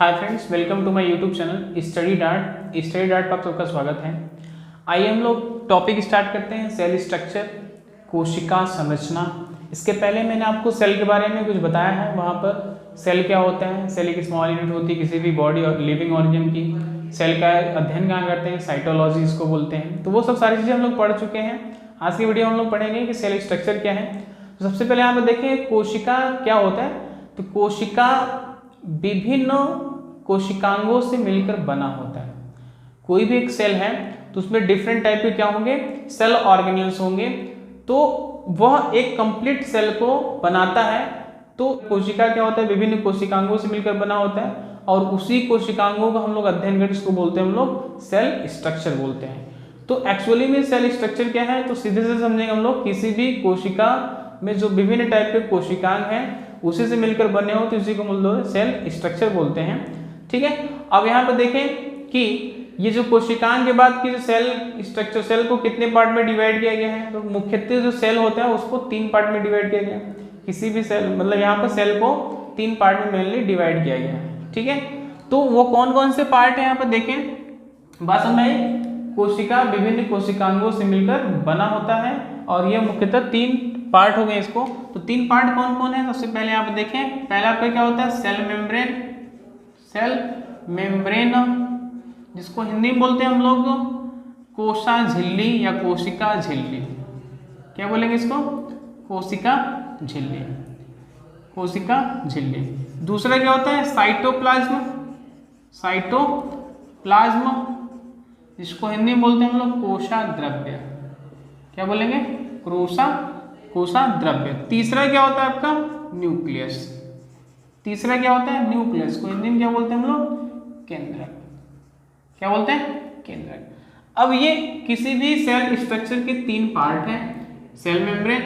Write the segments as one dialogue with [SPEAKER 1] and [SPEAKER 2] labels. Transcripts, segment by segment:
[SPEAKER 1] Hi friends, welcome to my YouTube channel study dart पर आपका स्वागत है। आइए हम लोग टॉपिक स्टार्ट करते हैं। सेल स्ट्रक्चर, कोशिका संरचना। इसके पहले मैंने आपको सेल के बारे में कुछ बताया है। वहाँ पर सेल क्या होता है, सेल एक स्मॉल यूनिट होती है किसी भी बॉडी और लिविंग ऑर्गेन की। सेल का अध्ययन कहाँ करते हैं, साइटोलॉजी इसको बोलते हैं। तो वो सब सारी चीज़ें हम लोग पढ़ चुके हैं। आज की वीडियो हम लोग पढ़ेंगे कि सेल स्ट्रक्चर क्या है। तो सबसे पहले यहाँ पर देखें कोशिका क्या होता है। तो कोशिका विभिन्न कोशिकांगों से मिलकर बना होता है। कोई भी एक सेल है तो उसमें डिफरेंट टाइप के क्या होंगे, सेल ऑर्गेनेल्स होंगे। तो वह एक कंप्लीट सेल को बनाता है। तो कोशिका क्या होता है, विभिन्न कोशिकांगों से मिलकर बना होता है और उसी कोशिकांगों का हम लोग अध्ययन करते इसको बोलते हैं हम लोग सेल स्ट्रक्चर बोलते हैं। तो एक्चुअली में सेल स्ट्रक्चर क्या है, तो सीधे से समझेंगे हम लोग किसी भी कोशिका में जो विभिन्न टाइप के कोशिकांग हैं उसी से मिलकर बने हो तो उसी को हम लोग सेल स्ट्रक्चर बोलते हैं। ठीक है। अब यहाँ पर देखें कि ये जो कोशिकांग के बाद की जो सेल स्ट्रक्चर, सेल को कितने पार्ट में डिवाइड किया गया है। तो मुख्यतः जो सेल होता है उसको 3 पार्ट में डिवाइड किया गया है। किसी भी सेल मतलब यहाँ पर सेल को 3 पार्ट में मेनली डिवाइड किया गया है। ठीक है। तो वो कौन कौन से पार्ट है यहाँ पर देखें। बात में कोशिका विभिन्न कोशिकांगों से मिलकर बना होता है और यह मुख्यतः 3 पार्ट हो गए इसको। तो 3 पार्ट कौन कौन है, सबसे पहले यहाँ पर देखें। पहला आपका क्या होता है, सेल मेम्ब्रेन, जिसको हिंदी में बोलते हैं हम लोग कोशा झिल्ली या कोशिका झिल्ली। क्या बोलेंगे इसको, कोशिका झिल्ली। दूसरा क्या होता है, साइटोप्लाज्म, जिसको हिंदी में बोलते हैं हम लोग कोशा द्रव्य। क्या बोलेंगे, कोशा द्रव्य। तीसरा क्या होता है आपका, न्यूक्लियस। को हिंदी में क्या बोलते हैं हम लोग, केंद्रक। क्या बोलते हैं, केंद्रक। अब ये किसी भी सेल स्ट्रक्चर के 3 पार्ट हैं, सेल मेम्ब्रेन,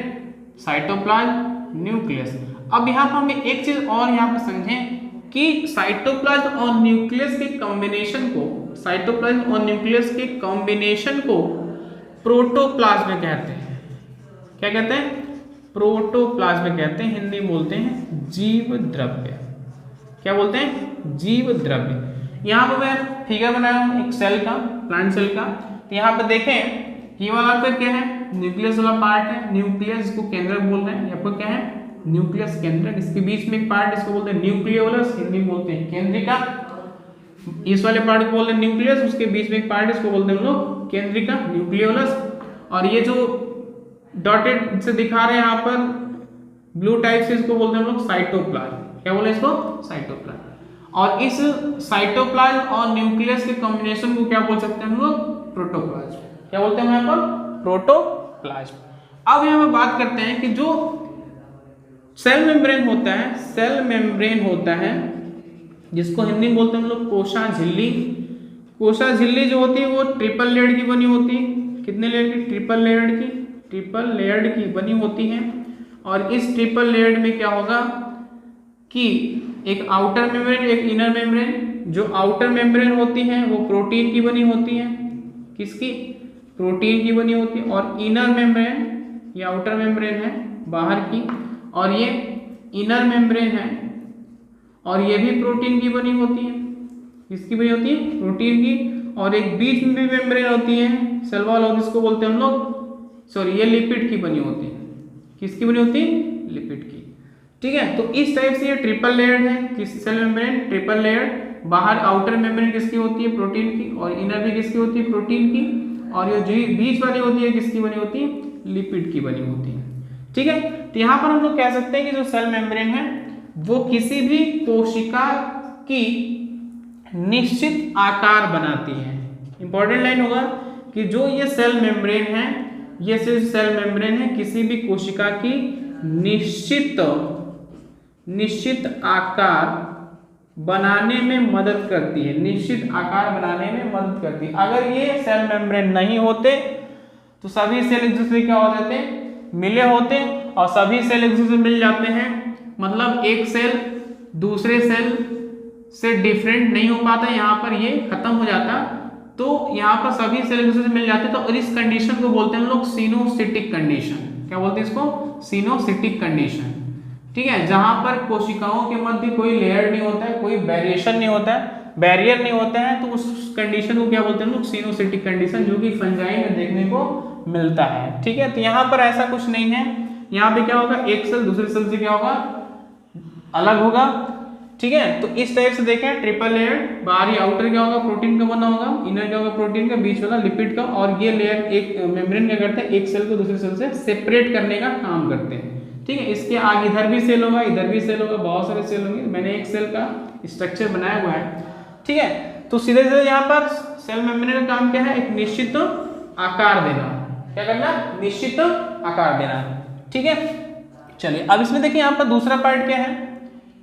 [SPEAKER 1] साइटोप्लाज्म, न्यूक्लियस। अब यहाँ पर हम एक चीज और यहाँ पर समझें कि साइटोप्लाज्म और न्यूक्लियस के कॉम्बिनेशन को प्रोटोप्लाज्म कहते हैं। क्या कहते हैं, प्रोटोप्लाज्म कहते हैं। हिंदी बोलते हैं जीव द्रव्य। क्या बोलते हैं, जीव द्रव्य। यहाँ पर मैं फिगर बनाया हूँ एक सेल का, प्लांट सेल का। तो यहाँ पर देखें ये वाला आपका क्या है, न्यूक्लियस वाला पार्ट है। न्यूक्लियस इसको केंद्रक बोल रहे हैं। आपको क्या है, न्यूक्लियस केंद्रक। इसके बीच में एक पार्ट इसको बोलते हैं न्यूक्लियोलस, हिंदी में बोलते हैं केंद्रिका। इस वाले पार्ट को बोलते हैं न्यूक्लियस, उसके बीच में एक पार्ट इसको बोलते हैं हम लोग केंद्रिका, न्यूक्लियोलस। और ये जो डॉटेड से दिखा रहे हैं यहाँ पर ब्लू टाइप से, इसको बोलते हैं हम लोग साइटोप्लाज्म। क्या बोले इसको, साइटोप्लाज्म। और इस साइटोप्लाज्म और न्यूक्लियस के कॉम्बिनेशन को क्या बोल सकते हैं हम लोग, प्रोटोप्लाज्म। क्या बोलते हैं यहाँ पर, प्रोटोप्लाज्म। अब यहाँ पर बात करते हैं कि जो सेल मेम्ब्रेन होता है जिसको हिंदी में बोलते हैं हम लोग कोशा झिल्ली जो होती है वो ट्रिपल लेयर्ड की बनी होती है। कितने लेयर की, ट्रिपल लेयर्ड की बनी होती है। और इस ट्रिपल लेयर्ड में क्या होगा कि एक आउटर मेम्ब्रेन, एक इनर मेम्ब्रेन। जो आउटर मेम्ब्रेन होती है वो प्रोटीन की बनी होती है। किसकी, प्रोटीन की बनी होती है। और इनर मेम्ब्रेन, ये आउटर मेम्ब्रेन है बाहर की, और ये इनर मेम्ब्रेन है और ये भी प्रोटीन की बनी होती है। किसकी बनी होती है, प्रोटीन की। और एक बीच में भी मेम्ब्रेन होती है, सेल वॉल, और इसको बोलते हैं हम लोग, ये लिपिड की बनी होती है। किसकी बनी होती है, लिपिड की। ठीक है। तो इस टाइप से ये ट्रिपल लेयर्ड है, किस सेल मेम्ब्रेन ट्रिपल लेयर्ड। बाहर आउटर मेम्ब्रेन किसकी होती है, प्रोटीन की, और इनर भी किसकी होती है, प्रोटीन की। और ये जो बीच वाली होती है किसकी बनी होती है, लिपिड की बनी होती है। ठीक है। तो यहाँ पर हम लोग कह सकते हैं कि जो सेल मेम्ब्रेन है वो किसी भी कोशिका की निश्चित आकार बनाती है। इंपॉर्टेंट लाइन होगा कि जो ये सेल मेम्ब्रेन है, ये सेल मेम्ब्रेन है किसी भी कोशिका की निश्चित आकार बनाने में मदद करती है। अगर ये सेल मेम्ब्रेन नहीं होते तो सभी सेल एक दूसरे क्या हो जाते, मिले होते, और सभी सेल एक दूसरे से मिल जाते हैं। मतलब एक सेल दूसरे सेल से डिफरेंट नहीं हो पाता, यहाँ पर ये खत्म हो जाता। तो यहाँ पर सभी सेल एक दूसरे से मिल जाते। तो और इस कंडीशन को बोलते हैं हम लोग सिनोसिटिक कंडीशन। क्या बोलते हैं इसको, सिनोसिटिक कंडीशन। ठीक है, जहां पर कोशिकाओं के मध्य कोई लेयर नहीं होता है, कोई वेरिएशन नहीं होता है, बैरियर नहीं होता है, तो उस कंडीशन को क्या बोलते हैं हम लोग, सिनोसिटिक कंडीशन, जो कि फंजाई में देखने को मिलता है। ठीक है, तो यहाँ पर ऐसा कुछ नहीं है, यहाँ पे क्या होगा, एक सेल दूसरे सेल से क्या होगा, अलग होगा। ठीक है, तो इस टाइप से देखें, ट्रिपल लेयर, बाहरी आउटर क्या होगा, प्रोटीन का बना होगा, इनर क्या होगा, प्रोटीन का, बीच वाला लिपिड का, और ये लेयर एक मेम्ब्रेन क्या करते हैं, एक सेल को दूसरे सेल से सेपरेट करने का काम करते हैं। ठीक है, इसके आगे इधर भी सेल होगा, इधर भी सेल होगा, बहुत सारे सेल होंगे, मैंने एक सेल का स्ट्रक्चर बनाया हुआ है। ठीक है, तो सीधे सीधे यहाँ पर सेल मेम्ब्रेन का काम क्या है, एक निश्चित आकार देना। क्या करना, निश्चित आकार देना। ठीक है, चलिए अब इसमें देखिए यहाँ पर दूसरा पार्ट क्या है,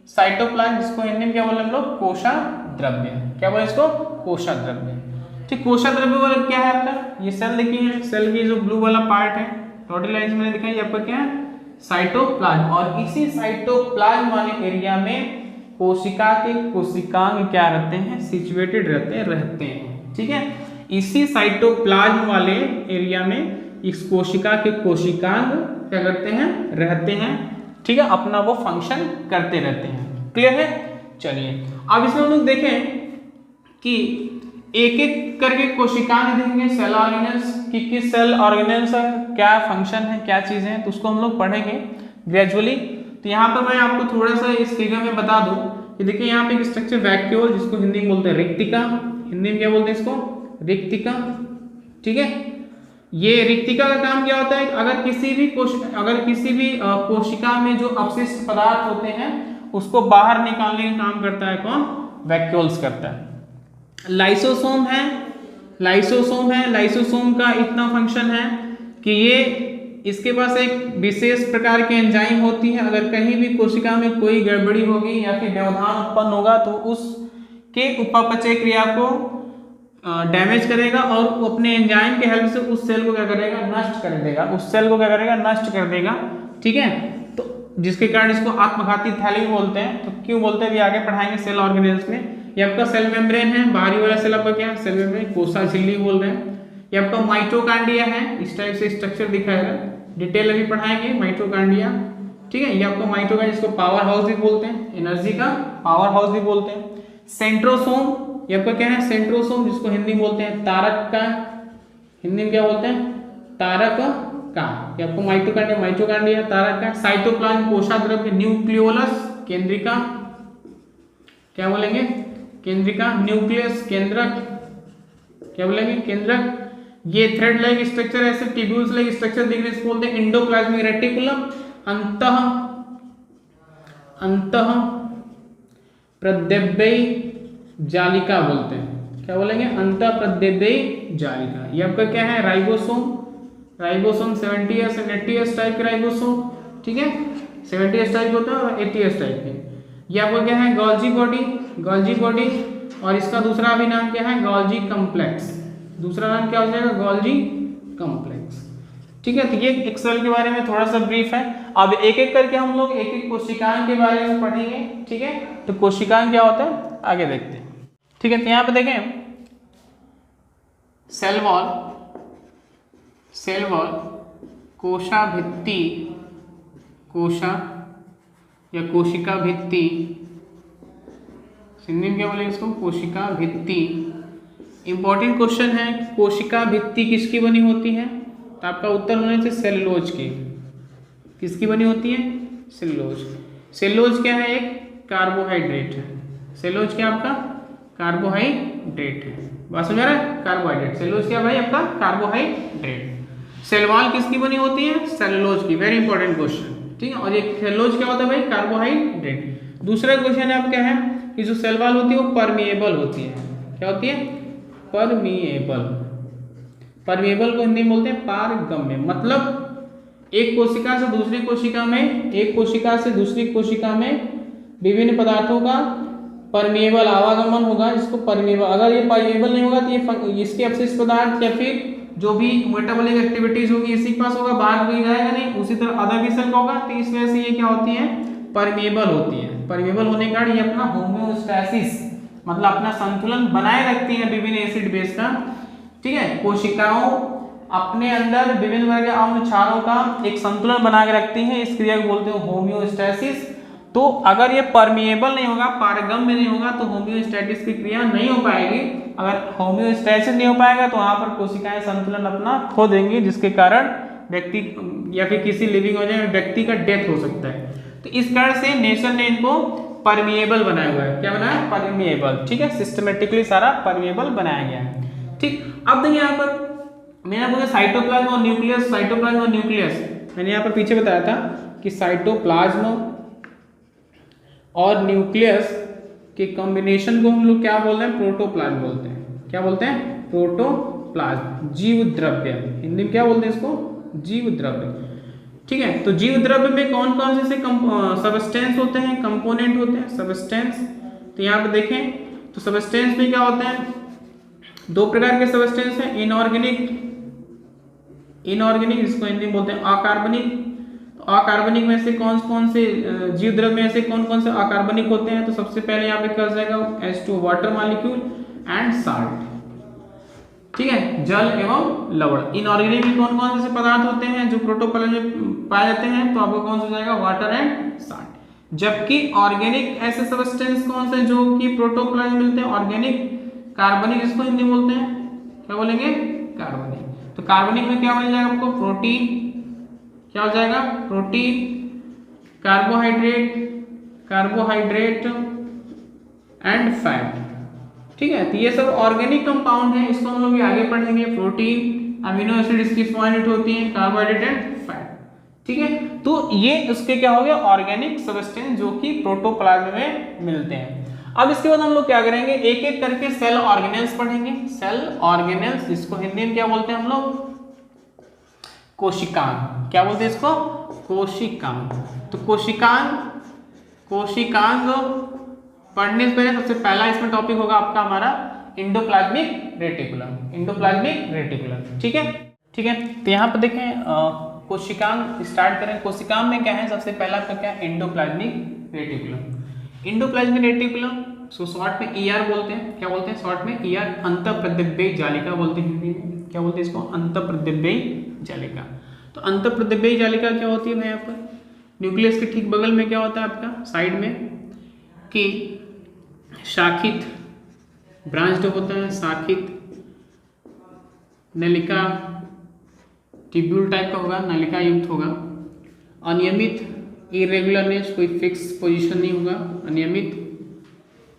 [SPEAKER 1] साइटोप्लाज्म, जिसको हिंदी में क्या बोले हम लोग, कोशाद्रव्य। क्या बोले इसको, कोशाद्रव्य। ठीक, कोशाद्रव्य वाला क्या है आपका, ये सेल देखिए, सेल की जो ब्लू वाला पार्ट है, डॉटेड लाइन मैंने दिखाई, आपका क्या है, साइटोप्लाज्म। और इसी साइटोप्लाज्म वाले एरिया में कोशिका के कोशिकांग क्या रहते हैं, सिचुएटेड रहते हैं। ठीक है, इसी साइटोप्लाज्म वाले एरिया में इस कोशिका के कोशिकांग क्या करते हैं, रहते हैं। ठीक है, अपना वो फंक्शन करते रहते हैं। क्लियर है, चलिए अब इसमें हम लोग देखें कि एक एक करके कोशिकांग देखेंगे, सेल ऑर्गेनेल्स, किस सेल ऑर्गेनेल्स क्या फंक्शन है, क्या चीजें हैं, तो उसको हम लोग पढ़ेंगे ग्रेजुअली। तो यहाँ पर मैं आपको थोड़ा सा इस फिगर में बता दूं कि देखिए यहाँ पे एक स्ट्रक्चर वैक्यूल, जिसको हिंदी में बोलते हैं रिक्तिका, हिंदी में क्या बोलते हैं इसको, रिक्तिका। ठीक है, ये रिक्तिका का काम क्या होता है, अगर किसी भी कोशिका में जो अपशिष्ट पदार्थ होते हैं उसको बाहर निकालने का काम करता है कौन, वैक्यूल्स करता है। लाइसोसोम है, लाइसोसोम का इतना फंक्शन है कि ये, इसके पास एक विशेष प्रकार की एंजाइम होती है, अगर कहीं भी कोशिका में कोई गड़बड़ी होगी या फिर व्यवधान उत्पन्न होगा तो उसके उपापचय क्रिया को डैमेज करेगा और वो अपने एंजाइम के हेल्प से उस सेल को क्या करेगा, नष्ट कर देगा, उस सेल को क्या करेगा, नष्ट कर देगा। ठीक है, तो जिसके कारण इसको आत्मघाती थैली बोलते हैं। तो क्यों बोलते हैं भी आगे पढ़ाएंगे सेल ऑर्गेनेल्स में। ये आपका सेल मेम्ब्रेन है, बाहरी वाला सेल आपका क्या है, सेल मेम्ब्रेन, कोसा झिल्ली बोल रहे हैं। ये आपका माइटोकांड्रिया है, इस टाइप से स्ट्रक्चर दिखाएगा, डिटेल अभी पढ़ाएंगे माइटोकांड्रिया। ठीक है, ये आपको माइटोकांड्रिया, जिसको पावर हाउस भी बोलते हैं, एनर्जी का पावर हाउस भी बोलते हैं। सेंट्रोसोम, ये आपका क्या है, सेंट्रोसोम, जिसको हिंदी में बोलते हैं तारक का, हिंदी में क्या बोलते हैं, तारक का। ये आपको माइटोकांड्रिया तारक का। साइटोप्लाज्म, कोशाद्रव्य, न्यूक्लियोलस, केंद्रिका, क्या बोलेंगे, केंद्रिका, न्यूक्लियस, केंद्रक, क्या बोलेंगे, केंद्रक। ये थ्रेड लाइक स्ट्रक्चर, ऐसे ट्यूब्यूल्स लाइक स्ट्रक्चर दिखने से बोलते हैं एंडोप्लाज्मिक रेटिकुलम। अंतः प्रद्रव्यी जालिका बोलते हैं, क्या बोलेंगे, अंतः प्रद्रव्यी जालिका। ये आपका क्या है, राइबोसोम, 70s और 80s टाइप के राइबोसोम। ठीक है, 70s टाइप होता है और 80s टाइप के। ये आपका क्या है, गोल्जी बॉडी, और इसका दूसरा भी नाम क्या है, गोल्जी कॉम्प्लेक्स। दूसरा नाम क्या हो जाएगा, गोल्जी कॉम्प्लेक्स। ठीक है, तो ये एक सेल के बारे में थोड़ा सा ब्रीफ है। अब एक एक करके हम लोग एक एक कोशिकांग के बारे में पढ़ेंगे। ठीक है, तो कोशिकांग क्या होता है आगे देखते हैं। ठीक है, तो यहाँ पे देखें, सेल वॉल, कोशा भित्ति, कोशा या कोशिका भित्ति, हिंदी में क्या बोलेंगे इसको, कोशिका भित्ति। इंपॉर्टेंट क्वेश्चन है, कोशिका भित्ति किसकी बनी होती है, तो आपका उत्तर होना चाहिए सेलुलोज की। किसकी बनी होती है, सेलुलोज। सेलुलोज क्या है, एक कार्बोहाइड्रेट है। सेलुलोज क्या आपका कार्बोहाइड्रेट है, बात समझ रहा है, कार्बोहाइड्रेट। सेलुलोज क्या भाई आपका कार्बोहाइड्रेट। सेल वॉल किसकी बनी होती है, सेलुलोज की। Very important question. ठीक है, और ये सेलुलोज क्या होता है भाई, कार्बोहाइड्रेट। दूसरा क्वेश्चन है आप क्या है कि जो सेल वॉल होती है वो परमिएबल होती है। क्या होती है, परमिएबल को हिंदी में बोलते हैं पारगम्य। मतलब एक कोशिका से दूसरी कोशिका में विभिन्न पदार्थों का परमिएबल आवागमन होगा, इसको परमिएबल। अगर ये परमिएबल नहीं होगा तो ये इसके अपशिष्ट पदार्थ या फिर जो भी मेटाबॉलिक एक्टिविटीज होगी इसी के पास होगा, बाहर कोई जाएगा नहीं। उसी तरह अदर भी सेल का होगा, तो इस वजह से ये क्या होती है, परमिएबल होती है। परमिएबल होने के कारण ये अपना होम्योस्टैसिस, मतलब अपना संतुलन बनाए रखती है विभिन्न एसिड बेस का। ठीक है, कोशिकाओं अपने अंदर विभिन्न वर्ग के अम्ल क्षारों का एक संतुलन बना के रखती है। इस क्रिया को बोलते हैं होम्योस्टैसिस। तो अगर ये परमिएबल नहीं होगा, पारगम्य नहीं होगा, तो होम्योस्टैसिस की क्रिया नहीं हो पाएगी। अगर होम्योस्टैसिस नहीं हो पाएगा तो वहां पर कोशिकाएं संतुलन अपना खो देंगी, जिसके कारण व्यक्ति या फिर किसी लिविंग ऑर्गेनिज्म व्यक्ति का डेथ हो सकता है। तो इस कारण से नेचर ने इनको परमिएबल बनाया हुआ है। क्या बनाया? परमिएबल। ठीक है, सिस्टमेटिकली सारा परमिएबल बनाया गया है। ठीक, अब देखिए यहाँ पर मैंने आपको साइटोप्लाज्म और न्यूक्लियस, साइटोप्लाज्म और न्यूक्लियस मैंने यहाँ पर पीछे बताया था कि साइटोप्लाज्म और न्यूक्लियस के कॉम्बिनेशन को हम लोग क्या बोलते हैं? प्रोटोप्लाज्म बोलते हैं। क्या बोलते हैं? प्रोटोप्लाज्म, जीव द्रव्य। हिंदी में क्या बोलते हैं इसको? जीव द्रव्य। ठीक है, तो जीव द्रव्य में कौन कौन से सबस्टेंस होते हैं, कंपोनेंट होते हैं? सबस्टेंस, तो यहाँ पे देखें तो सबस्टेंस में क्या होते हैं? दो प्रकार के सबस्टेंस हैं, इनऑर्गेनिक जिसको हिंदी में बोलते हैं अकार्बनिक। तो अकार्बनिक में से कौन कौन से जीव द्रव्य में से कौन कौन से अकार्बनिक होते हैं? तो सबसे पहले यहाँ पे क्या जाएगा? H2 water molecule and salt. ठीक है, जल एवं लवण। इनऑर्गेनिक में कौन कौन से पदार्थ होते हैं जो प्रोटोप्लाज्म में पाए जाते हैं? तो आपको कौन सा जाएगा? Water and salt. जबकि ऑर्गेनिक ऐसे सबस्टेंस कौन से जो कि प्रोटोप्लाज्म मिलते हैं? ऑर्गेनिक कार्बनिक, जिसको हिंदी बोलते हैं क्या बोलेंगे? कार्बनिक। तो कार्बनिक में क्या मिल जाएगा आपको? प्रोटीन। क्या हो जाएगा? Protein, carbohydrate and fat. ठीक है, तो ये सब ऑर्गेनिक कंपाउंड है, इसको हम लोग आगे पढ़ेंगे। प्रोटीन, अमीनो एसिड इसकी फॉर्म होती है, कार्बोहाइड्रेट एंड फैट। ठीक है, तो ये उसके क्या हो गया? ऑर्गेनिक सबस्टेंस जो कि प्रोटोप्लाज्म में मिलते हैं। अब इसके बाद हम लोग क्या करेंगे? एक एक करके सेल ऑर्गेनेल्स पढ़ेंगे। सेल ऑर्गेनेल्स, जिसको हिंदी में क्या बोलते हैं हम लोग? कोशिकांग। क्या बोलते हैं इसको? कोशिकांग। तो कोशिकांग पढ़ने से पहले सबसे पहला इसमें टॉपिक होगा आपका हमारा एंडोप्लाज्मिक रेटिकुलम। ठीक है, तो यहाँ पर देखें कोशिकांग स्टार्ट करें। कोशिकांग में क्या है? सबसे पहला आपका क्या? एंडोप्लाज्मिक रेटिकुलम, सो शॉर्ट में ER बोलते हैं। क्या बोलते हैं शॉर्ट में? ER, अंतःप्रदिव्य जालिका बोलते हैं हिंदी में। क्या बोलते हैं इसको? अंतःप्रदिव्य जालिका। तो अंतःप्रदिव्य जालिका क्या होती है भाई? यहाँ पर न्यूक्लियस के ठीक बगल में क्या होता है आपका? साइड में कि शाखित ब्रांच्ड होता है, शाखित नलिका, ट्यूब्यूल टाइप का होगा, नलिका युक्त होगा। अनियमित, इरेगुलरनेस, कोई फिक्स पोजीशन नहीं होगा।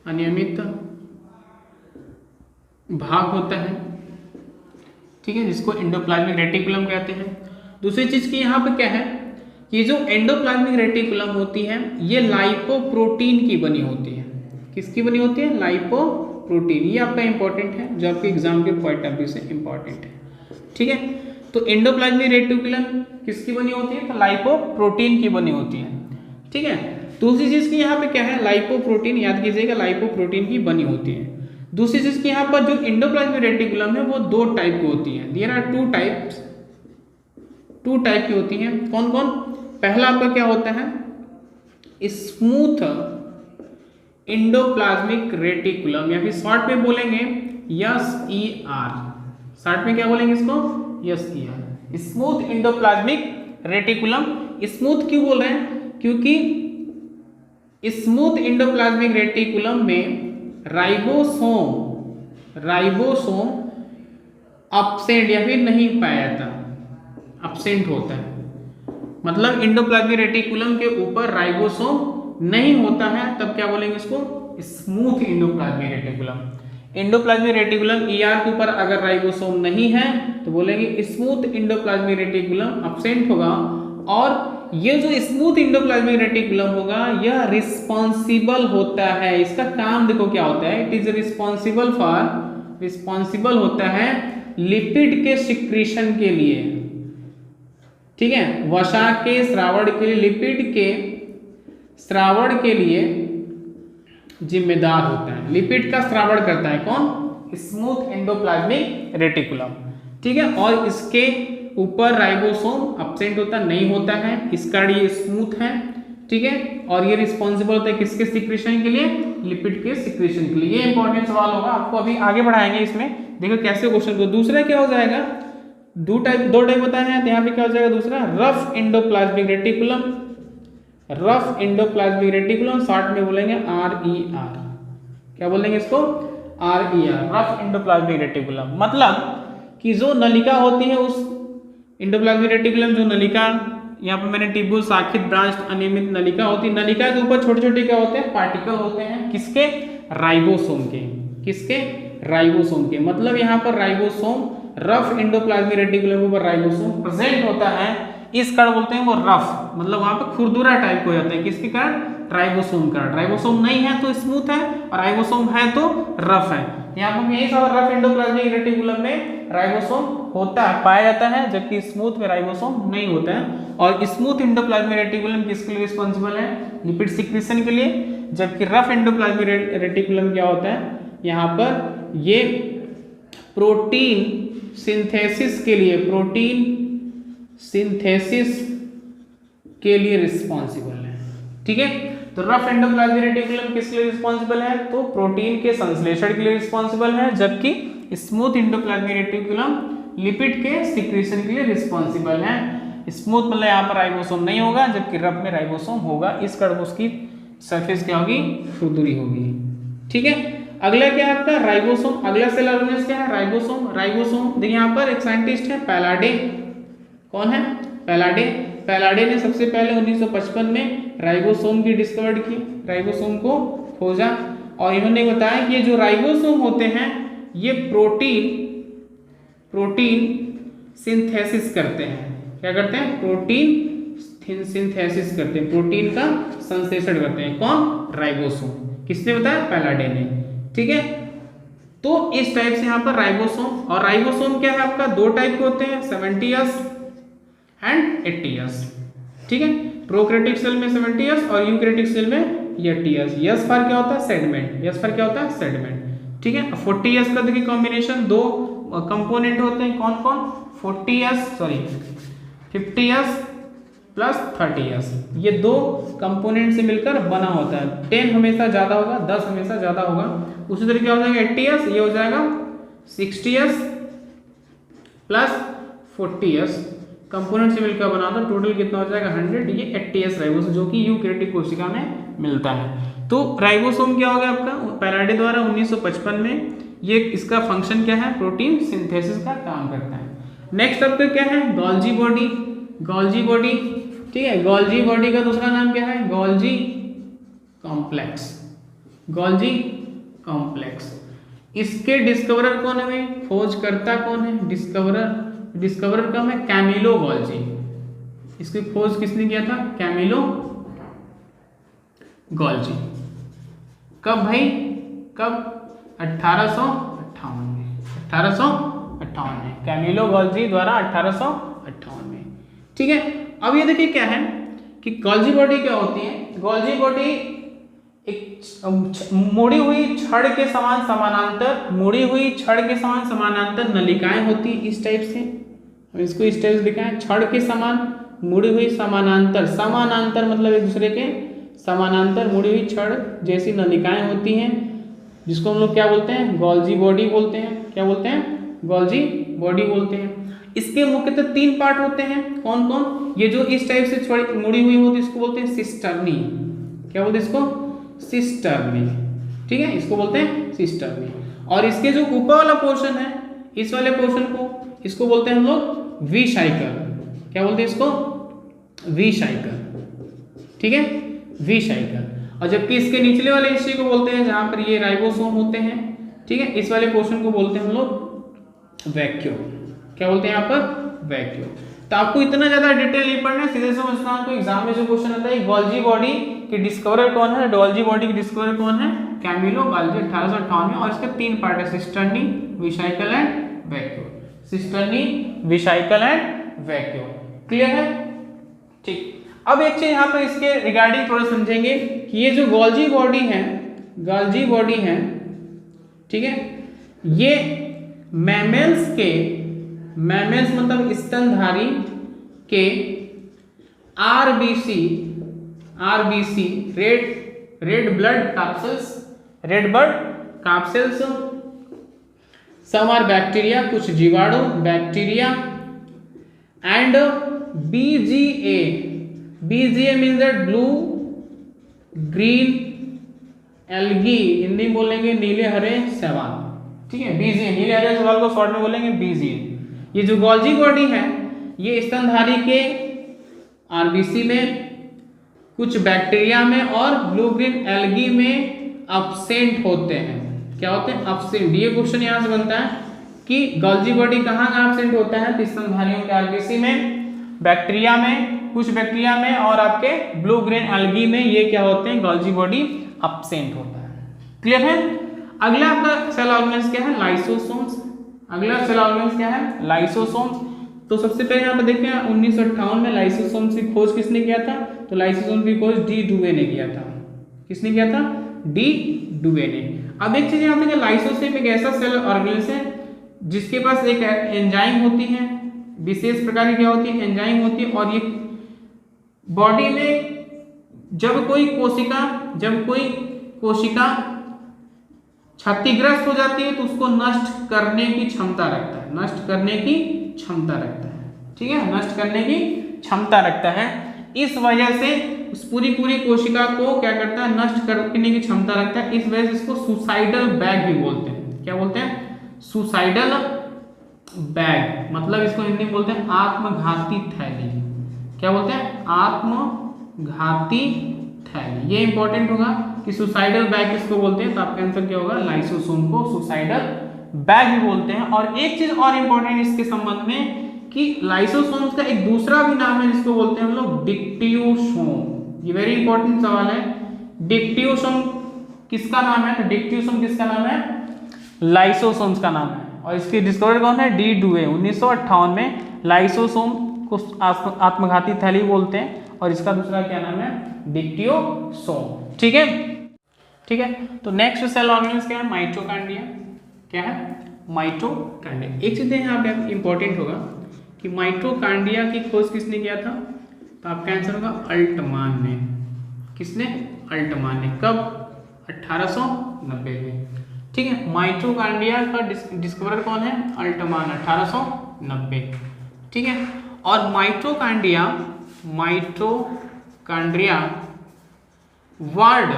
[SPEAKER 1] अनियमित भाग होता है। ठीक है, जिसको एंडोप्लाज्मिक रेटिकुलम कहते हैं। दूसरी चीज की यहाँ पे क्या है कि जो एंडोप्लाज्मिक रेटिकुलम होती है ये लाइपोप्रोटीन की बनी होती है। किसकी बनी होती है? लाइपोप्रोटीन। ये आपका इंपॉर्टेंट है, जो आपके एग्जाम के पॉइंट ऑफ व्यू से इंपॉर्टेंट है। ठीक है, तो एंडोप्लाज्मिक रेटिकुलम किसकी बनी होती है? तो लाइपोप्रोटीन की बनी होती है। ठीक है, दूसरी चीज की यहाँ पे क्या है? लाइपोप्रोटीन, याद कीजिएगा, लाइपोप्रोटीन की बनी होती है। दूसरी चीज की यहाँ पर जो एंडोप्लाज्मिक रेटिकुलम है वो दो टाइप की होती है। देयर आर टू टाइप की होती हैं। कौन कौन? पहला आपका क्या होता है? स्मूथ एंडोप्लाज्मिक रेटिकुलम, या फिर शॉर्ट में बोलेंगे SER। शॉर्ट में क्या बोलेंगे इसको? SER, smooth endoplasmic reticulum. Smooth क्यों बोल रहे हैं? क्योंकि स्मूथ एंडोप्लाज्मिक रेटिकुलम में राइबोसोम अपसेंट या फिर नहीं पाया जाता, अपसेंट होता है। मतलब एंडोप्लाज्मिक रेटिकुलम के ऊपर राइबोसोम नहीं होता है, तब क्या बोलेंगे इसको? Smooth endoplasmic reticulum. Endoplasmic reticulum ER के ऊपर अगर राइबोसोम नहीं है तो बोलेंगे स्मूथ एंडोप्लाज्मिक रेटिकुलम अपसेंट होगा। और ये जो स्मूथ एंडोप्लाज्मिक रेटिकुलम होगा यह रिस्पॉन्सिबल होता है, इसका काम देखो क्या होता है? इट इज रिस्पॉन्सिबल होता है लिपिड के सिक्रीशन के लिए। ठीक है, वसा के स्रावण के लिए, लिपिड के स्रावण के लिए जिम्मेदार होता है। लिपिड का स्रावण करता है कौन? Smooth endoplasmic reticulum. ठीक है, और इसके ऊपर राइबोसोम अपसेंट होता नहीं होता है, इस कारण ये स्मूथ है। ठीक है, और ये रिस्पॉन्सिबल होता है किसके सिक्रीशन के लिए? लिपिड के सिक्रीशन के लिए। ये इंपॉर्टेंट सवाल होगा, आपको अभी आगे बढ़ाएंगे इसमें, देखो कैसे क्वेश्चन को। दूसरा क्या हो जाएगा? दो टाइप बताए हैं, तो यहाँ पे क्या हो जाएगा? दूसरा rough endoplasmic reticulum. Rough endoplasmic reticulum, short में बोलेंगे RER। क्या बोलेंगे इसको? RER, rough endoplasmic reticulum. मतलब कि जो नलिका होती है उस इंडोप्लाज्मिक रेटिकुलम, जो नलिका यहाँ पर मैंने टिब्यूल शाखित ब्रांच अनियमित नलिका होती है, नलिका के ऊपर छोटे छोटे क्या होते हैं? पार्टिकल होते हैं। किसके? राइबोसोम के। किसके? राइबोसोम के। मतलब यहाँ पर राइबोसोम, रफ इंडोप्लाज्मिक रेटिकुलम के ऊपर राइबोसोम प्रेजेंट होता है, इस कारण बोलते हैं वो रफ, मतलब वहां पे खुरदुरा टाइप हो जाता है। किसके कारण? राइबोसोम कारण। राइबोसोम नहीं है तो स्मूथ है, और राइबोसोम है तो रफ है। यहाँ पर यही सब रफ इंडोप्लाज्मिक रेटिकुलम में राइबोसोम होता है, पाया जाता है, जबकि स्मूथ में राइबोसोम नहीं होता है। और स्मूथ इंडोप्लाज्मिक रेटिकुलम किसके लिए रिस्पॉन्सिबल है? लिपिड सिक्रीशन के लिए। जबकि रफ इंडोप्लाज्मिक रेटिकुलम क्या होता है? यहाँ पर ये प्रोटीन सिंथेसिस के लिए, प्रोटीन सिंथेसिस के लिए रिस्पॉन्सिबल है। ठीक है, तो रफ एंडोप्लाज्मिक रेटिकुलम किसके लिए रिस्पॉन्सिबल है? तो प्रोटीन के संश्लेषण के लिए रिस्पॉन्सिबल है, जबकि स्मूथ एंडोप्लाज्मिक रेटिकुलम लिपिड के सिक्रीशन के लिए रिस्पॉन्सिबल है। स्मूथ मतलब यहाँ पर राइबोसोम नहीं होगा, जबकि रफ में राइबोसोम होगा। इस कारण उसकी सरफेस क्या होगी? खुरदुरी होगी। ठीक है, अगला क्या है आपका? राइबोसोम। अगला सेल ऑर्गेनेल्स क्या है? राइबोसोम। राइबोसोम देखिए यहाँ पर एक साइंटिस्ट है पैलाडे। कौन है? पैलाडे। पैलाडे ने सबसे पहले 1955 में राइबोसोम की डिस्कवर्ड की, राइबोसोम को खोजा, और इन्होंने बताया कि ये जो राइबोसोम होते हैं ये प्रोटीन सिंथेसिस करते हैं। क्या करते हैं? प्रोटीन सिंथेसिस करते हैं, प्रोटीन का संश्लेषण करते हैं। कौन? राइबोसोम। किसने बताया? पैलाडे ने। ठीक है, तो इस टाइप से यहाँ पर राइबोसोम, और राइबोसोम क्या है आपका? दो टाइप के होते हैं, 70S एंड 80S। ठीक है, प्रोकैरियोटिक सेल में 70S और यूकैरियोटिक सेल में 80S। यस फॉर क्या होता है? सेगमेंट। यस फॉर क्या होता है? सेगमेंट। ठीक है, 40S का देखिए कॉम्बिनेशन, दो कंपोनेंट होते हैं। कौन कौन? 50S प्लस 30S, ये दो कंपोनेंट से मिलकर बना होता है। 10 हमेशा ज्यादा होगा, 10 हमेशा ज्यादा होगा। उसी तरीके हो जाएगा 80S, ये हो जाएगा 60S प्लस 40S, कंपोनेंट से मिलकर बना होता है। टोटल कितना हो जाएगा? 100। ये 80S राइबोसोम, जो कि यूकैरियोटिक कोशिका में मिलता है। तो राइबोसोम क्या हो गया आपका? पैलाडे द्वारा 1955 में, ये इसका फंक्शन क्या है? प्रोटीन सिंथेसिस का काम करता है। नेक्स्ट आपका क्या है? Golgi body. गोल्जी बॉडी, ठीक है, गोल्जी बॉडी का दूसरा नाम क्या है? Golgi complex. Golgi complex. इसके डिस्कवरर कौन है? खोजकर्ता कौन है? डिस्कवरर कौन है? Camillo Golgi. इसकी खोज किसने किया था? Camillo Golgi. कब भाई? कब? 1858 में। 1858 में कैमिलो गोल्जी द्वारा 1858 में। ठीक है, अब ये देखिए क्या है कि गोल्जी बॉडी क्या होती है? गोल्जी बॉडी एक मुड़ी हुई छड़ के समान समानांतर, मुड़ी हुई छड़ के समान समानांतर नलिकाएं होती है। इस टाइप से हम इसको इस टाइप से दिखाएं, छड़ के समान मुड़ी हुई समानांतर, समानांतर मतलब एक दूसरे के समानांतर मुड़ी हुई छड़ जैसी नलिकाएं होती हैं, जिसको हम लोग क्या बोलते हैं? गोल्जी बॉडी बोलते हैं। क्या बोलते हैं? गोल्जी बॉडी बोलते हैं। इसके मुख्यतः 3 पार्ट होते हैं। कौन कौन? ये जो इस टाइप से छड़ मुड़ी हुई होती है इसको बोलते हैं सिस्टर्नी। क्या बोलते हैं इसको? सिस्टर्नी। ठीक है, इसको बोलते हैं सिस्टर्नी। और इसके जो ऊपर वाला पोर्शन है, इस वाले पोर्शन को, इसको बोलते हैं हम लोग वी साइकिल। क्या बोलते हैं इसको? V cycle. ठीक है, वी साइकिल। और जबकि इसके निचले वाले हिस्से को बोलते हैं, जहां पर ये राइबोसोम होते हैं, ठीक है, इस वाले पोर्शन को बोलते हैं हम लोग वैक्यूल। क्या बोलते हैं यहाँ पर? वैक्यूल। तो आपको इतना ज्यादा डिटेल नहीं पढ़ना है, सीधे समझना। आपको एग्जाम में जो क्वेश्चन आता है, गोल्जी बॉडी के डिस्कवरर कौन है? गोल्जी बॉडी के डिस्कवरर कौन है? कैमिलो गोल्जी 1858 में। और इसके 3 पार्ट है, cisternae, विसाइकल and vacuole. Cisternae, विसाइकल and vacuole. Clear है? ठीक। अब एक चीज यहाँ पर इसके रिगार्डिंग थोड़ा समझेंगे कि ये जो गोल्जी बॉडी है, गोल्जी बॉडी है, ठीक है, ये मैमल्स के, मैमल्स मतलब स्तनधारी के RBC red blood capsules, red blood capsules, some are bacteria, कुछ जीवाणु bacteria, and BGA BGA means that blue green algae, Hindi में बोलेंगे नीले हरे शैवाल, ठीक है। BGA नीले हरे शैवाल को शॉर्ट में बोलेंगे BGA। ये जो गोल्जी बॉडी है ये स्तनधारी के RBC में, कुछ बैक्टीरिया में और ब्लू ग्रीन एल्गी में अब्सेंट होते हैं। क्या होते हैं? अब्सेंट। ये क्वेश्चन यहाँ से बनता है कि गोल्जी बॉडी कहाँ कहाँ अब्सेंट होता है? स्तनधारियों के RBC में, बैक्टीरिया में, कुछ बैक्टीरिया में और आपके ब्लू ग्रीन एल्गी में ये क्या होते हैं? गोल्जी बॉडी अब्सेंट होता है। क्लियर है? अगला आपका सेल ऑर्गेनेल्स क्या है? लाइसोसोम्स। अगला सेल ऑर्गेनेल्स क्या है? लाइसोसोम्स। तो सबसे पहले यहाँ पे देखें 1958 में लाइसोसोम्स की खोज किसने किया था? तो लाइसोसोम की खोज डी डुवे ने किया था। किसने किया था? डी डुवे ने। अब एक चीज यहाँ पे, लाइसोसोम एक ऐसा सेल ऑर्गेनेल्स है जिसके पास एक एंजाइम होती है, विशेष प्रकार की क्या होती है? एंजाइम होती है। और ये बॉडी में जब कोई कोशिका क्षतिग्रस्त हो जाती है तो उसको नष्ट करने की क्षमता रखता है, नष्ट करने की क्षमता रखता है, ठीक है, नष्ट करने की क्षमता रखता है। इस वजह से उस पूरी कोशिका को क्या करता है? नष्ट करने की क्षमता रखता है। इस वजह से इसको सुसाइडल बैग भी बोलते हैं। क्या बोलते हैं? सुसाइडल बैग, मतलब इसको हिंदी में बोलते हैं आत्मघाती थैली। क्या बोलते हैं? आत्मघाती थैली। ये इंपॉर्टेंट होगा कि सुसाइडल बैग किसको बोलते हैं, तो आपका आंसर क्या होगा? लाइसोसोम को सुसाइडल बैग भी बोलते हैं। और एक चीज और इंपॉर्टेंट इसके संबंध में कि लाइसोसोम्स का एक दूसरा भी नाम है जिसको बोलते हैं हम लोग डिक्टियोसोम। ये वेरी इंपॉर्टेंट सवाल है। डिक्टियोसोम किसका नाम है? तो डिक्टियोसोम किसका नाम है? लाइसोसोम्स का नाम है। और इसके डिस्कवर कौन है? डी डुवे। 1958 में लाइसोसोम को आत्मघाती थैली बोलते हैं और इसका दूसरा क्या नाम है? डिक्टियोसोम। ठीक है, ठीक है। तो नेक्स्ट सेल ऑर्गेनेल्स क्या है? माइटोकॉन्ड्रिया। क्या है? माइटोकॉन्ड्रिया। एक चीज यहाँ पे इंपॉर्टेंट होगा कि माइटोकॉन्ड्रिया की खोज किसने किया था? तो आपका आंसर होगा अल्टमान ने। किसने? अल्टमान ने। कब? 1890 में। ठीक है, माइटोकॉन्ड्रिया का डिस्कवरर कौन है? अल्टमान, 1890। ठीक है। और माइटोकॉन्ड्रिया वर्ड,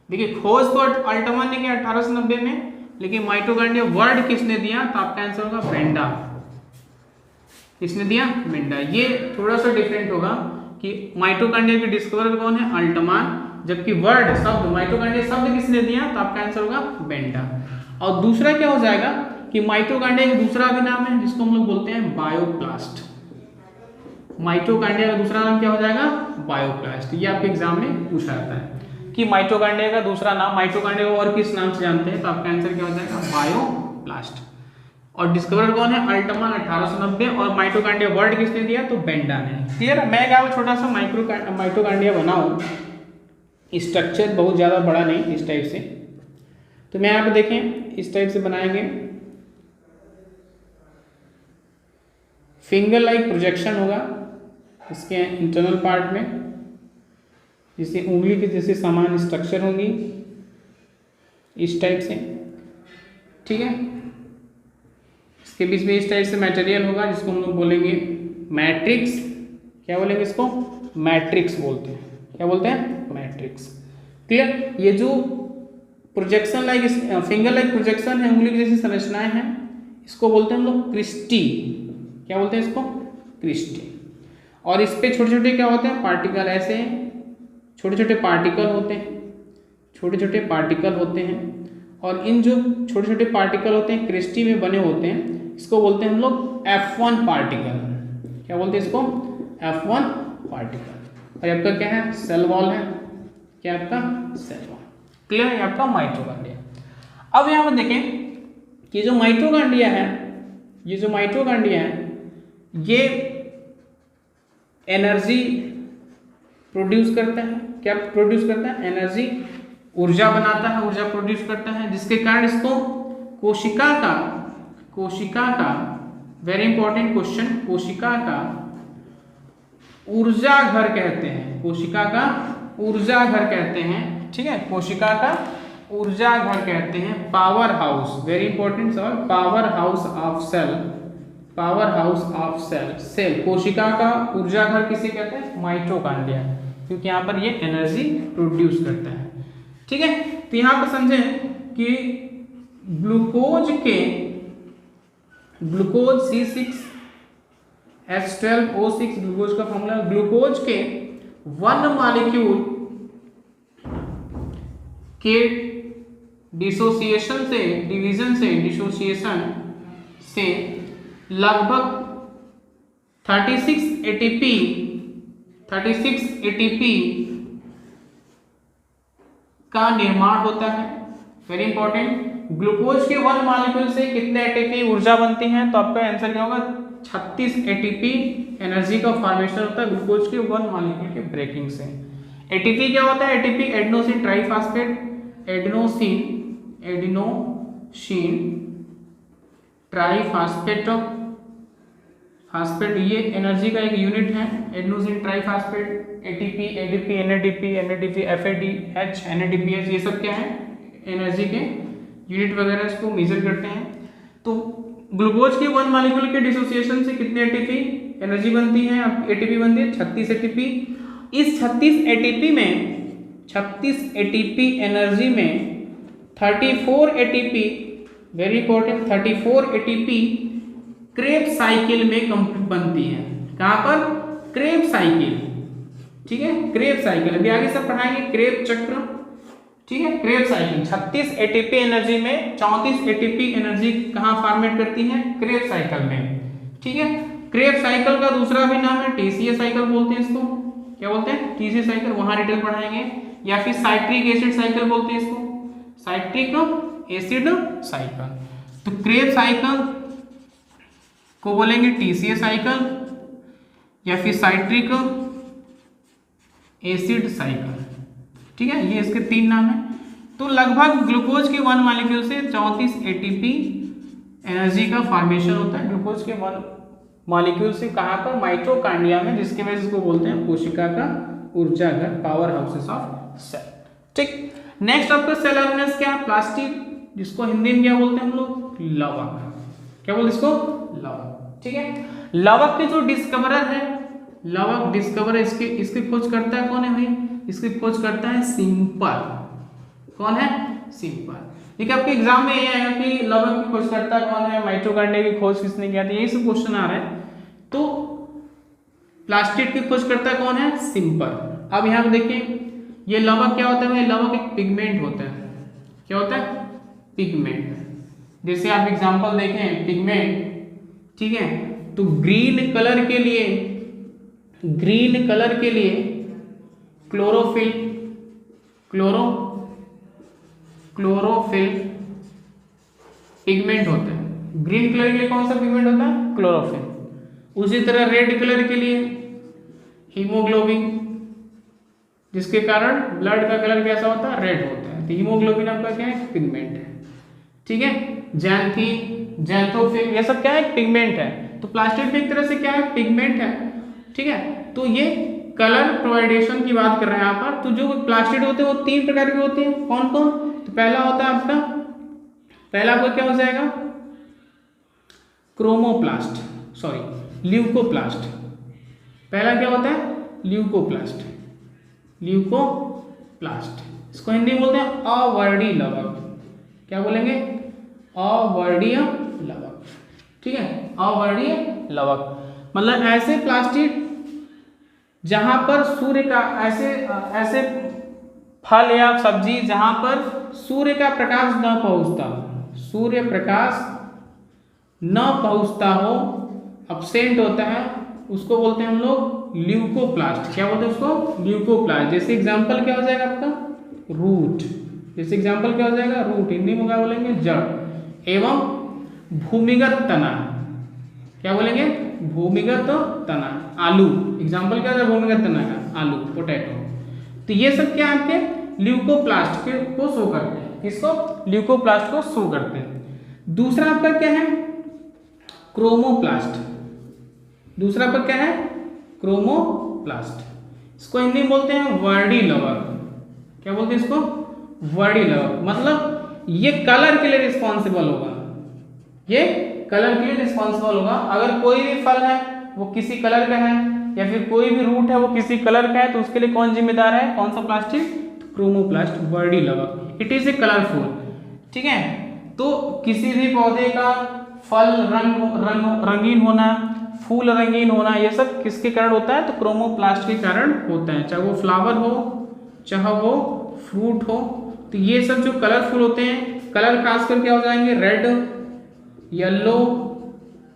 [SPEAKER 1] देखिए खोज तो अल्टमान ने किया 1890 में, लेकिन माइटोकॉन्ड्रिया वर्ड किसने दिया? तो आपका आंसर होगा बेंडा। किसने दिया? बेंडा। ये थोड़ा सा डिफरेंट होगा कि माइटोकॉन्ड्रिया के डिस्कवरर कौन है? अल्टमान, जबकि वर्ड शब्द माइटोकॉन्ड्रिया शब्द किसने दिया? तो आपका आंसर होगा बेंडा। और दूसरा क्या हो जाएगा कि माइटोकॉन्ड्रिया का दूसरा भी नाम है जिसको हम लोग बोलते हैं बायोप्लास्ट। माइटोकॉन्ड्रिया का दूसरा नाम क्या हो जाएगा? बायोप्लास्ट। ये आपके एग्जाम में पूछा जाता है कि माइटोकॉन्ड्रिया का दूसरा नाम, माइटोकॉन्ड्रिया को और किस नाम से जानते हैं? तो आपका आंसर क्या हो जाएगा? बायोप्लास्ट। और डिस्कवर कौन है? अल्टमान, 1890। और माइटोकॉन्ड्रिया वर्ड किसने दिया? तो बेंडा ने। क्लियर है? मैं क्या छोटा सा माइटोकॉन्ड्रिया बनाऊं, स्ट्रक्चर बहुत ज़्यादा बड़ा नहीं, इस टाइप से। तो मैं यहाँ पे देखें इस टाइप से बनाएंगे। फिंगर लाइक प्रोजेक्शन होगा इसके इंटरनल पार्ट में, जिससे उंगली के जैसे समान स्ट्रक्चर होंगी इस टाइप से। ठीक है, इसके बीच में इस टाइप से मटेरियल होगा जिसको हम लोग बोलेंगे मैट्रिक्स। क्या बोलेंगे इसको? मैट्रिक्स बोलते हैं। क्या बोलते हैं? मैट्रिक्स। क्लियर? ये जो projection like finger like projection है, उंगली की जैसी संरचनाएं हैं, इसको बोलते हैं हम लोग क्रिस्टी। क्या बोलते हैं इसको? क्रिस्टी। और इस पे छोटे छोटे क्या होते हैं? पार्टिकल। ऐसे छोटे छोटे पार्टिकल होते हैं, छोटे छोटे पार्टिकल होते हैं। और इन जो छोटे छोटे पार्टिकल होते हैं क्रिस्टी में बने होते हैं, इसको बोलते हैं हम लोग F1 पार्टिकल। क्या बोलते हैं इसको? F1 particle. और आपका क्या है? सेल वॉल है। क्या आपका? Cell wall. क्लियर है? आपका माइटोकॉन्ड्रिया। अब यहाँ पर देखें कि जो माइटोकॉन्ड्रिया है, ये एनर्जी प्रोड्यूस करता है। क्या प्रोड्यूस करता है? एनर्जी, ऊर्जा बनाता है, ऊर्जा प्रोड्यूस करता है, जिसके कारण इसको कोशिका का वेरी इंपॉर्टेंट क्वेश्चन, कोशिका का ऊर्जा घर कहते हैं। कोशिका का ऊर्जा घर कहते हैं। ठीक है, कोशिका का ऊर्जा घर कहते हैं। पावर हाउस, वेरी इंपॉर्टेंट सवाल, power house of cell power house of cell. Cell कोशिका का ऊर्जा घर किसे कहते हैं? माइटोकॉन्ड्रिया, क्योंकि यहाँ पर ये एनर्जी प्रोड्यूस करता है। ठीक है, तो यहाँ पर समझें कि ग्लूकोज C6H12O6 ग्लूकोज का फॉर्मूला। ग्लूकोज के 1 मॉलिक्यूल के डिसोसिएशन से लगभग 36 ATP का निर्माण होता है। वेरी इंपॉर्टेंट, ग्लूकोज के 1 मॉलिक्यूल से कितने एटीपी ऊर्जा बनती है? तो आपका आंसर क्या होगा? 36 एटीपी एनर्जी का फॉर्मेशन होता है ग्लूकोज के 1 मॉलिक्यूल के ब्रेकिंग से। एटीपी क्या होता है? ATP adenosine triphosphate, adenosine triphosphate ये एनर्जी का एक यूनिट है। Adenosine triphosphate, ATP, ADP, NADP, FADH, NADPH, ये सब क्या है? एनर्जी के यूनिट वगैरह इसको मेजर करते हैं। तो ग्लूकोज के 1 मॉलिक्यूल के डिसोसिएशन से कितने एटीपी एनर्जी बनती है? एटीपी बनती है 36 एटीपी। इस 36 एटीपी एनर्जी में 34 ATP, very important, 34 ATP Krebs cycle में बनती है। कहां पर? Krebs cycle. ठीक है, क्रेब्स साइकिल अभी आगे सब पढ़ाएंगे, क्रेब्स चक्र। ठीक है, क्रेब्स साइकिल 36 एटीपी एनर्जी में 34 एटीपी एनर्जी कहां फॉर्मेट करती है? क्रेब्स साइकिल में। ठीक है, क्रेब्स साइकिल का दूसरा भी नाम है टीसीए साइकिल बोलते हैं इसको। क्या बोलते हैं? टीसीए साइकिल, वहां डिटेल पढ़ाएंगे। या फिर साइट्रिक एसिड साइकिल बोलते हैं इसको, साइट्रिक एसिड साइकिल। तो क्रेब्स साइकिल को बोलेंगे टीसीए साइकिल या फिर साइट्रिक एसिड साइकिल। ठीक है, ये इसके 3 नाम है। तो लगभग ग्लूकोज के 1 मॉलिक्यूल से 34 एटीपी एनर्जी का फॉर्मेशन होता है ग्लूकोज के 1 मॉलिक्यूल से। कहां पर? माइटोकॉन्ड्रिया में, जिसकी वजह से इसको बोलते हैं कोशिका का ऊर्जा घर, पावर हाउसेस ऑफ सेल। ठीक, नेक्स्ट आपका सेल ऑर्गेनेल्स क्या है? प्लास्टिड, जिसको हिंदी में क्या बोलते हैं हम लोग? लवक। क्या बोलते इसको? लवक। ठीक है, लवक के जो डिस्कवरर है, लवक डिस्कवरर, इसकी खोज करता है कौन है भाई? इसकी खोज करता है सिंपल। कौन है? सिंपल। ठीक है, आपके एग्जाम में ये आएगा कि लवक की खोज करता कौन है, माइटोकॉन्ड्रिया की खोज किसने किया था, यही सब क्वेश्चन आ रहे हैं। तो प्लास्टिड की खोज करता कौन है? सिंपल। अब यहाँ पे देखिए, ये लवक क्या होता है भाई? लवक एक पिगमेंट होता है। क्या होता है? पिगमेंट। जैसे आप एग्जांपल देखें पिगमेंट, ठीक है, तो ग्रीन कलर के लिए क्लोरोफिल पिगमेंट होता है। ग्रीन कलर के लिए कौन सा पिगमेंट होता है? क्लोरोफिल। उसी तरह रेड कलर के लिए हीमोग्लोबिन, जिसके कारण ब्लड का कलर कैसा होता है? रेड होता है। तो हीमोग्लोबिन आपका क्या है? पिगमेंट है। ठीक है, जैंथोफिल, ये सब क्या है? पिगमेंट है। तो प्लास्टिड भी एक तरह से क्या है? पिगमेंट है। ठीक है, तो ये कलर प्रोवाइडेशन की बात कर रहे हैं यहाँ पर। तो जो प्लास्टिड होते हैं वो 3 प्रकार के होते हैं। कौन कौन? तो पहला होता है आपका क्या हो जाएगा? ल्यूकोप्लास्ट। पहला क्या होता है? ल्यूकोप्लास्ट। इसको हिंदी में बोलते हैं अवर्णीय लवक। क्या बोलेंगे? अवर्णीय लवक। ठीक है, अवर्णीय लवक मतलब ऐसे प्लास्टिड जहां पर सूर्य का ऐसे फल या सब्जी जहां पर सूर्य का प्रकाश न पहुंचता हो, एब्सेंट होता है, उसको बोलते हैं हम लोग ल्यूकोप्लास्ट। क्या बोलते हैं उसको? ल्यूकोप्लास्ट। जैसे एग्जांपल क्या हो जाएगा आपका? रूट। हिंदी में क्या बोलेंगे? जड़। एवं भूमिगत तना। क्या बोलेंगे? भूमिगत तना। आलू, एग्जांपल क्या होता है भूमिगत तना का? आलू, पोटैटो। तो ये सब क्या आपके ल्यूकोप्लास्ट को शो करते हैं। किसको? ल्यूकोप्लास्ट को शो करते हैं। दूसरा आपका क्या है? क्रोमोप्लास्ट। इसको हिंदी में बोलते हैं वर्णी लवक। क्या बोलते हैं इसको? वर्णी लवक। मतलब ये कलर के लिए रिस्पॉन्सिबल होगा। कलर के लिए रिस्पॉन्सिबल होगा। अगर कोई भी फल है वो किसी कलर का है या फिर कोई भी रूट है वो किसी कलर का है तो उसके लिए कौन जिम्मेदार है, कौन सा प्लास्टिक, क्रोमोप्लास्ट वर्डी लवक, इट इज ए कलरफुल। ठीक है, तो किसी भी पौधे का फल रंगीन होना, फूल रंगीन होना, ये सब किसके कारण होता है, तो क्रोमोप्लास्ट के कारण होता है, चाहे वो फ्लावर हो चाहे वो फ्रूट हो। तो ये सब जो कलरफुल होते हैं, कलर खासकर क्या हो जाएंगे, रेड, येलो,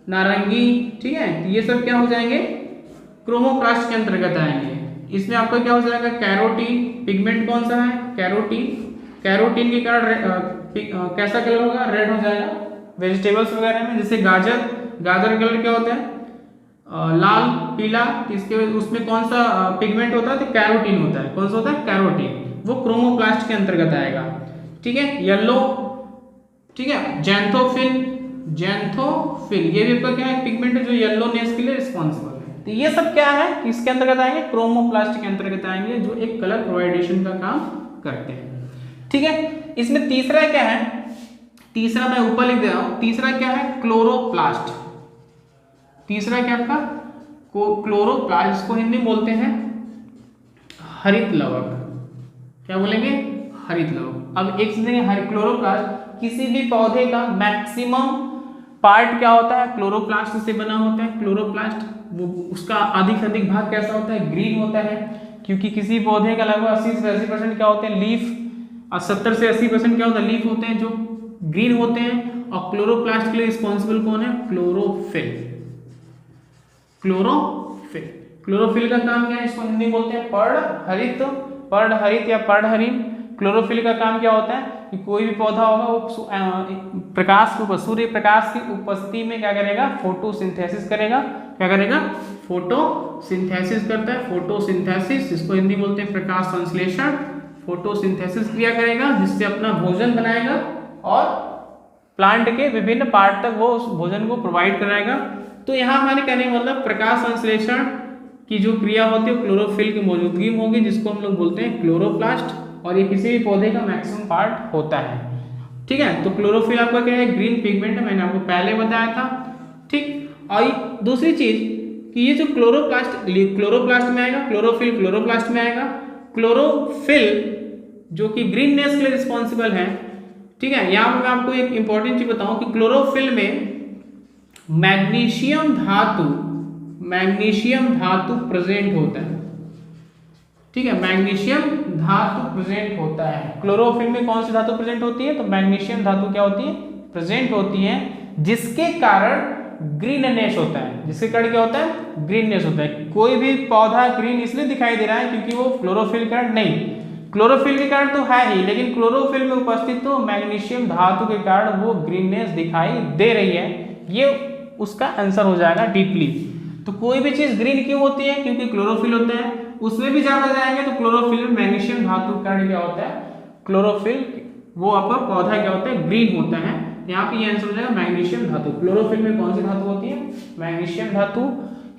[SPEAKER 1] नारंगी, ठीक है, तो ये सब क्या हो जाएंगे, क्रोमोप्लास्ट के अंतर्गत आएंगे। इसमें आपका क्या हो जाएगा, कैरोटीन पिगमेंट कौन सा है, कैरोटीन, कैरोटीन के कारण कैसा कलर होगा, रेड हो जाएगा। वेजिटेबल्स वगैरह में जैसे गाजर, गाजर कलर क्या होता है, लाल पीला, इसके उसमें कौन सा पिगमेंट होता है, तो कैरोटीन होता है। कौन सा होता है, कैरोटीन, वो क्रोमोप्लास्ट के अंतर्गत आएगा। ठीक है, येलो, ठीक है, जैंथोफिल, जैंथोफिल ये भी आपका क्या है, पिगमेंट है जो येलोनेस के लिए रिस्पॉन्सिबल है। तो ये सब क्या है, किसके अंतर्गत आएंगे, क्रोमोप्लास्ट के अंतर्गत आएंगे, जो एक कलर प्रोवाइडेशन का काम करते हैं। ठीक है, इसमें तीसरा क्या है, तीसरा मैं ऊपर लिख दे रहा हूं, तीसरा क्या है, क्लोरोप्लास्ट। तीसरा क्या आपका, क्लोरोप्लास्ट, इसको हिंदी बोलते हैं हरित लवक। क्या बोलेंगे, हरित लवक। अब एक चीज है, क्लोरोप्लास्ट किसी भी पौधे का मैक्सिमम पार्ट क्या होता है, क्लोरोप्लास्ट से बना होता है। क्लोरोप्लास्ट वो उसका अधिक से अधिक भाग कैसा होता है, ग्रीन होता है, क्योंकि किसी पौधे का लगभग 80 से 80% क्या होते हैं, लीफ, और 70 से 80% क्या होता है, लीफ होते हैं जो ग्रीन होते हैं। और क्लोरोप्लास्ट के लिए रिस्पॉन्सिबल कौन है, क्लोरोफिल। क्लोरोफिल, क्लोरोफिल का काम क्या है, इसको हिंदी बोलते हैं पर्णहरित, पर्णहरित या पर्णहरित। क्लोरोफिल का काम क्या होता है कि कोई भी पौधा होगा वो प्रकाश के, सूर्य प्रकाश की उपस्थिति में क्या करेगा, फोटोसिंथेसिस करेगा। क्या करेगा, फोटोसिंथेसिस करता है, फोटोसिंथेसिस, जिसको हिंदी बोलते हैं प्रकाश संश्लेषण। फोटोसिंथेसिस क्रिया करेगा जिससे अपना भोजन बनाएगा और प्लांट के विभिन्न पार्ट तक वो उस भोजन को प्रोवाइड कराएगा। तो यहाँ हमारे कहने का मतलब प्रकाश संश्लेषण की जो क्रिया होती है क्लोरोफिल की मौजूदगी में होगी, जिसको हम लोग बोलते हैं क्लोरोप्लास्ट, और ये किसी भी पौधे का मैक्सिमम पार्ट होता है। ठीक है, तो क्लोरोफिल आपका क्या है, ग्रीन पिगमेंट है, मैंने आपको पहले बताया था। ठीक, और दूसरी चीज कि ये जो क्लोरोप्लास्ट में आएगा, क्लोरोफिल क्लोरोप्लास्ट में आएगा। क्लोरोफिल जो कि ग्रीननेस के लिए रिस्पॉन्सिबल है। ठीक है, यहाँ पर मैं आपको एक इंपॉर्टेंट चीज बताऊं कि क्लोरोफिल में मैग्नीशियम धातु प्रेजेंट होता है। ठीक है, मैग्नीशियम धातु प्रेजेंट होता है। क्लोरोफिल में कौन सी धातु प्रेजेंट होती है, तो मैग्नीशियम धातु क्या होती है, प्रेजेंट होती है, जिसके कारण ग्रीननेस होता है। जिसके कारण क्या होता है, ग्रीननेस होता है। कोई भी पौधा ग्रीन इसलिए दिखाई दे रहा है क्योंकि वो क्लोरोफिल के कारण नहीं, क्लोरोफिल के कारण तो है ही, लेकिन क्लोरोफिल में उपस्थित तो मैग्नीशियम धातु के कारण वो ग्रीननेस दिखाई दे रही है। ये उसका आंसर हो जाएगा डीपली। तो कोई भी चीज ग्रीन क्यों होती है, क्योंकि क्लोरोफिल होता है। उसमें भी ज्यादा जाएंगे तो क्लोरोफिल में मैग्नीशियम धातु के कारण क्या होता है, क्लोरोफिल वो आपका पौधा क्या होता है, ग्रीन होता है। यहाँ पे ये आंसर हो जाएगा मैग्नीशियम धातु। क्लोरोफिल में कौन सी धातु होती है, मैग्नीशियम धातु।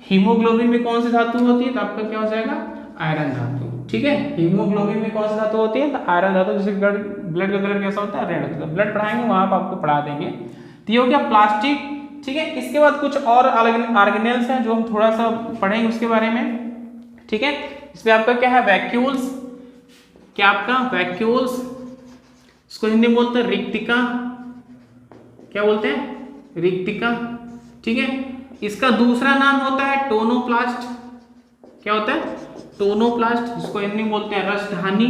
[SPEAKER 1] हीमोग्लोबिन में कौन सी धातु होती है, तो आपका क्या हो जाएगा, आयरन धातु। ठीक है, हीमोग्लोबिन में कौन सी धातु होती है, तो आयरन धातु। जैसे ब्लड का कलर कैसा होता है, रेड होता है। ब्लड पढ़ाएंगे वहां पर आपको पढ़ा देंगे। तो ये हो गया प्लास्टिक। ठीक है, इसके बाद कुछ और ऑर्गेनेल्स हैं जो हम थोड़ा सा पढ़ेंगे उसके बारे में। ठीक है, इसमें आपका क्या है, वैक्यूल्स। क्या आपका वैक्यूल्स, इसको हिंदी में बोलते हैं रिक्तिका। क्या बोलते हैं, रिक्तिका। ठीक है, इसका दूसरा नाम होता है टोनोप्लास्ट। क्या होता है, टोनोप्लास्ट, जिसको हिंदी में बोलते हैं रसधानी।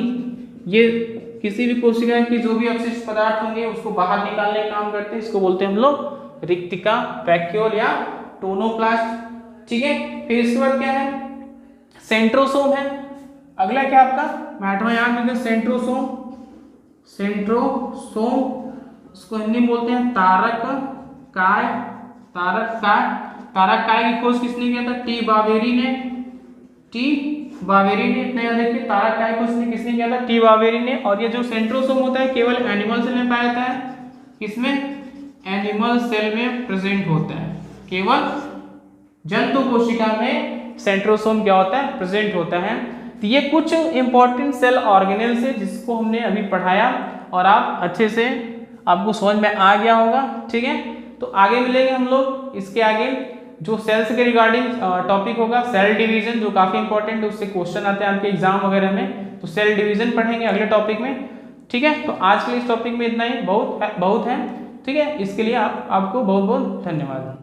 [SPEAKER 1] ये किसी भी कोशिका की जो भी अवशिष्ट पदार्थ होंगे उसको बाहर निकालने का काम करते हैं। इसको बोलते हैं हम लोग रिक्तिका, वैक्यूल या टोनोप्लास्ट। ठीक है, फिर इसके बाद क्या है, सेंट्रोसोम है। अगला क्या आपका, मैटवा याद रखिए, सेंट्रोसोम। सेंट्रोसोम, इसको हिंदी में बोलते हैं तारक काय। तारक काय, तारक काय की खोज किसने किया था, टी बावेरी ने। टी बावेरी ने, इतना याद रखिए, तारक काय को किसने किया था, टी बावेरी ने। और ये जो सेंट्रोसोम होता है केवल एनिमल सेल में पाया जाता है। किसमें, एनिमल सेल में प्रेजेंट होता है। केवल जंतु कोशिका में सेंट्रोसोम क्या होता है, प्रेजेंट होता है। तो ये कुछ इंपॉर्टेंट सेल ऑर्गेनेल्स है जिसको हमने अभी पढ़ाया और आप अच्छे से आपको समझ में आ गया होगा। ठीक है, तो आगे मिलेंगे हम लोग इसके आगे जो सेल्स के रिगार्डिंग टॉपिक होगा, सेल डिवीजन, जो काफी इंपॉर्टेंट है, उससे क्वेश्चन आते हैं आपके एग्जाम वगैरह में, तो सेल डिवीजन पढ़ेंगे अगले टॉपिक में। ठीक है, तो आज के इस टॉपिक में इतना ही, बहुत है। ठीक है, इसके लिए आपको बहुत बहुत धन्यवाद।